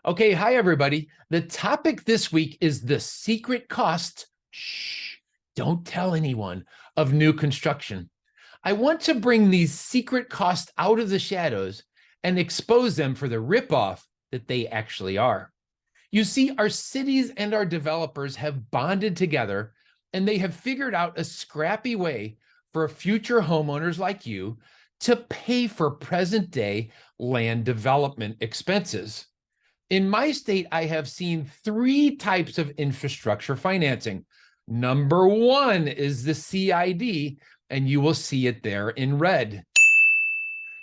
Okay, hi everybody. The topic this week is the secret cost, shh, don't tell anyone, of new construction. I want to bring these secret costs out of the shadows and expose them for the ripoff that they actually are. You see, our cities and our developers have bonded together and they have figured out a scrappy way for future homeowners like you to pay for present day land development expenses. In my state, I have seen three types of infrastructure financing. Number one is the CID, and you will see it there in red.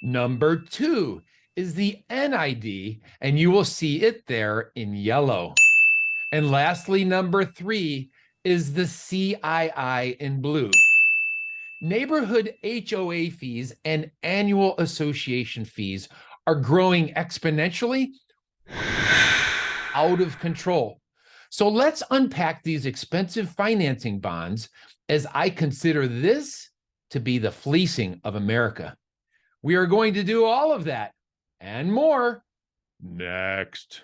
Number two is the NID, and you will see it there in yellow. And lastly, number three is the CII in blue. Neighborhood HOA fees and annual association fees are growing exponentially out of control. So let's unpack these expensive financing bonds as I consider this to be the fleecing of America. We are going to do all of that and more next.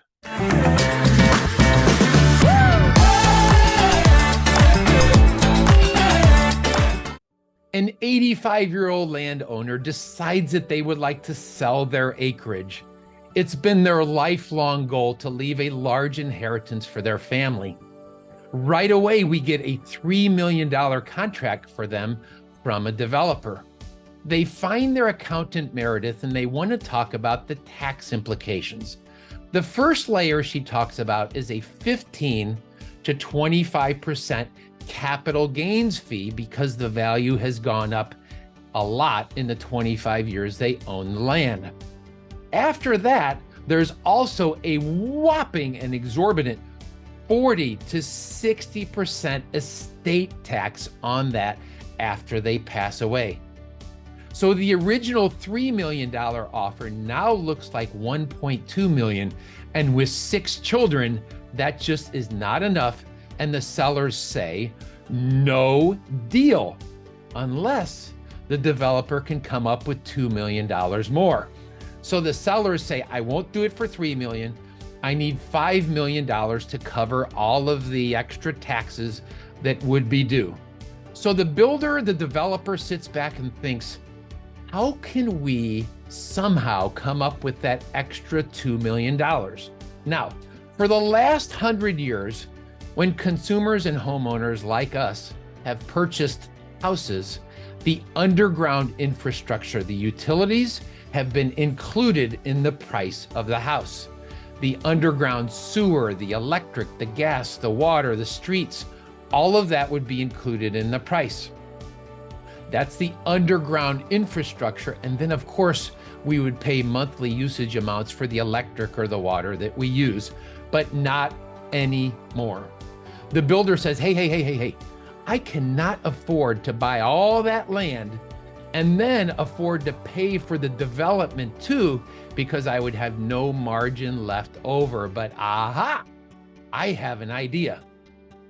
An 85-year-old landowner decides that they would like to sell their acreage. It's been their lifelong goal to leave a large inheritance for their family. Right away, we get a $3 million contract for them from a developer. They find their accountant, Meredith, and they want to talk about the tax implications. The first layer she talks about is a 15 to 25% capital gains fee because the value has gone up a lot in the 25 years they own the land. After that, there's also a whopping and exorbitant 40 to 60% estate tax on that after they pass away. So the original $3 million offer now looks like $1.2 million, and with 6 children, that just is not enough, and the sellers say, no deal, unless the developer can come up with $2 million more. So the sellers say, I won't do it for $3 million. I need $5 million to cover all of the extra taxes that would be due. So the builder, the developer sits back and thinks, how can we somehow come up with that extra $2 million? Now, for the last 100 years, when consumers and homeowners like us have purchased houses, the underground infrastructure, the utilities, have been included in the price of the house. The underground sewer, the electric, the gas, the water, the streets, all of that would be included in the price. That's the underground infrastructure. And then of course, we would pay monthly usage amounts for the electric or the water that we use, but not anymore. The builder says, hey, I cannot afford to buy all that land and then afford to pay for the development too, because I would have no margin left over. But aha, I have an idea.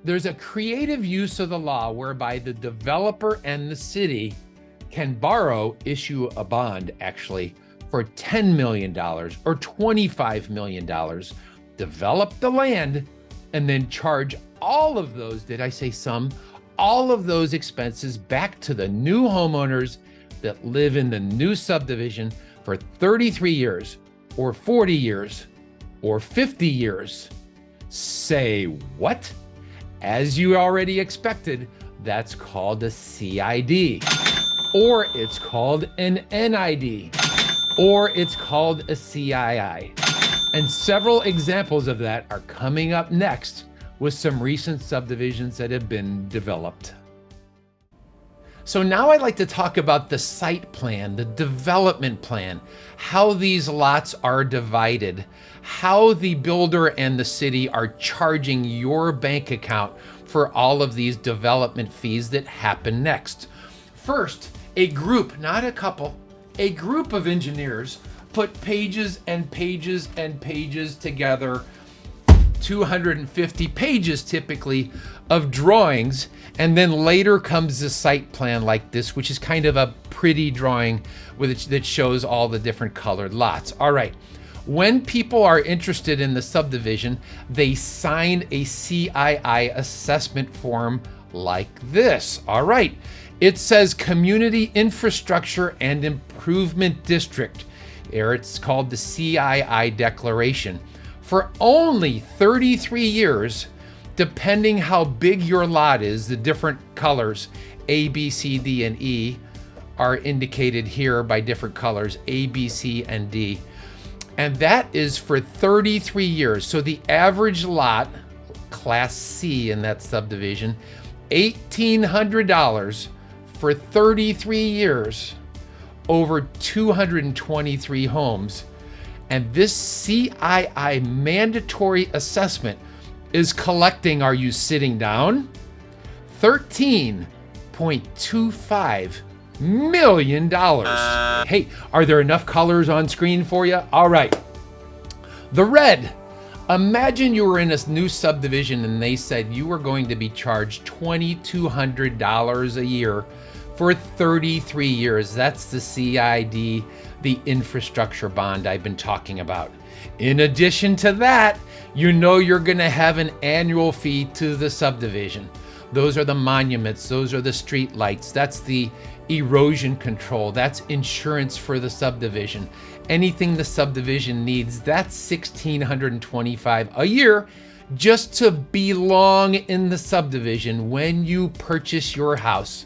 There's a creative use of the law whereby the developer and the city can issue a bond actually for $10 million or $25 million, develop the land, and then charge all of those, did I say some? All of those expenses back to the new homeowners that live in the new subdivision for 33 years or 40 years or 50 years. Say what? As you already expected, that's called a CID, or it's called an NID, or it's called a CII. And several examples of that are coming up next with some recent subdivisions that have been developed. So now I'd like to talk about the site plan, the development plan, how these lots are divided, how the builder and the city are charging your bank account for all of these development fees that happen next. First, a group, not a couple, a group of engineers put pages and pages and pages together, 250 pages typically of drawings, and then later comes the site plan like this, which is kind of a pretty drawing that shows all the different colored lots. All right, When people are interested in the subdivision, they sign a CII assessment form like this. All right. It says Community Infrastructure and Improvement District. There it's called the CII Declaration. For only 33 years, depending how big your lot is, the different colors, A, B, C, D, and E, are indicated here by different colors, A, B, C, and D. And that is for 33 years. So the average lot, Class C in that subdivision, $1,800 for 33 years, over 223 homes. And this CII mandatory assessment is collecting, are you sitting down? $13.25 million. Hey, are there enough colors on screen for you? All right. The red. Imagine you were in a new subdivision and they said you were going to be charged $2,200 a year for 33 years. That's the CID, the infrastructure bond I've been talking about. In addition to that, you know you're going to have an annual fee to the subdivision. Those are the monuments, those are the street lights, that's the erosion control, that's insurance for the subdivision. Anything the subdivision needs, that's $1,625 a year just to belong in the subdivision. When you purchase your house,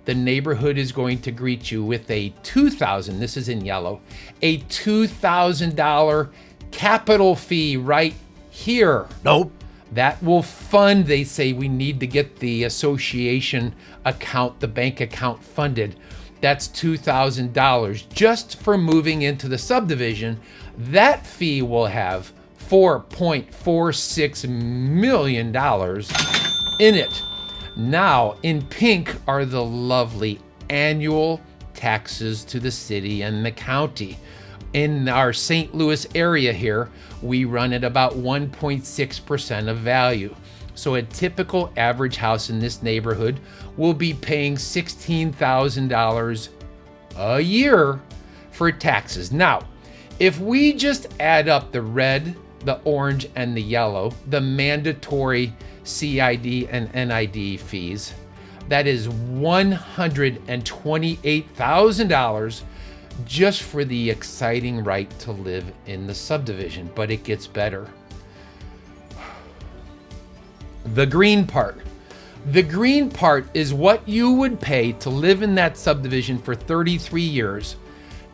the neighborhood is going to greet you with a $2,000, this is in yellow, a $2,000 capital fee right here. Nope. That will fund, they say we need to get the association account, the bank account funded. That's $2,000 just for moving into the subdivision. That fee will have $4.46 million in it. Now, in pink are the lovely annual taxes to the city and the county. In our St. Louis area here, we run at about 1.6% of value. So a typical average house in this neighborhood will be paying $16,000 a year for taxes. Now, if we just add up the red, the orange, and the yellow, the mandatory CID and NID fees, that is $128,000 just for the exciting right to live in the subdivision. But it gets better. The green part. The green part is what you would pay to live in that subdivision for 33 years.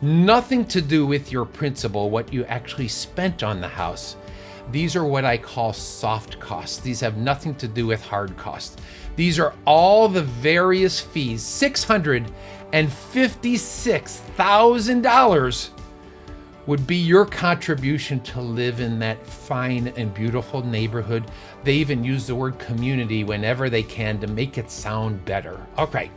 Nothing to do with your principal, what you actually spent on the house. These are what I call soft costs. These have nothing to do with hard costs. These are all the various fees. $656,000 would be your contribution to live in that fine and beautiful neighborhood. They even use the word community whenever they can to make it sound better. Okay,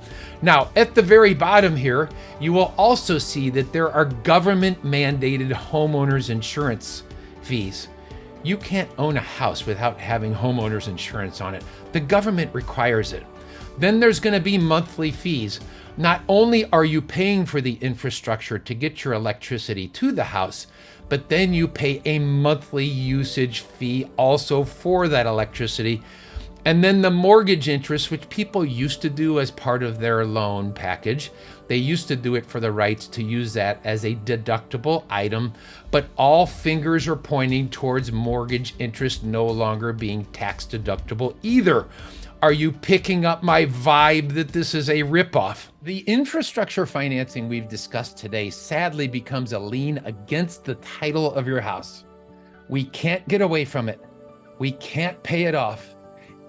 now at the very bottom here, you will also see that there are government mandated homeowners insurance fees. You can't own a house without having homeowners insurance on it. The government requires it. Then there's going to be monthly fees. Not only are you paying for the infrastructure to get your electricity to the house, but then you pay a monthly usage fee also for that electricity. And then the mortgage interest, which people used to do as part of their loan package. They used to do it for the rights to use that as a deductible item, but all fingers are pointing towards mortgage interest no longer being tax deductible either. Are you picking up my vibe that this is a ripoff? The infrastructure financing we've discussed today sadly becomes a lien against the title of your house. We can't get away from it. We can't pay it off.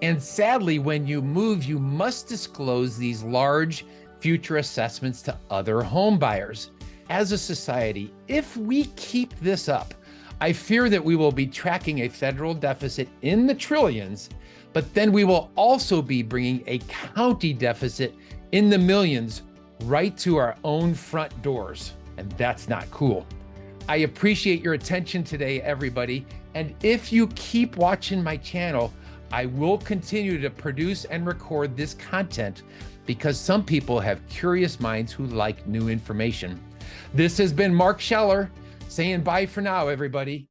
And sadly, when you move, you must disclose these large future assessments to other home buyers. As a society, if we keep this up, I fear that we will be tracking a federal deficit in the trillions, but then we will also be bringing a county deficit in the millions right to our own front doors. And that's not cool. I appreciate your attention today, everybody. And if you keep watching my channel, I will continue to produce and record this content because some people have curious minds who like new information. This has been Mark Scheller, Saying bye for now, everybody.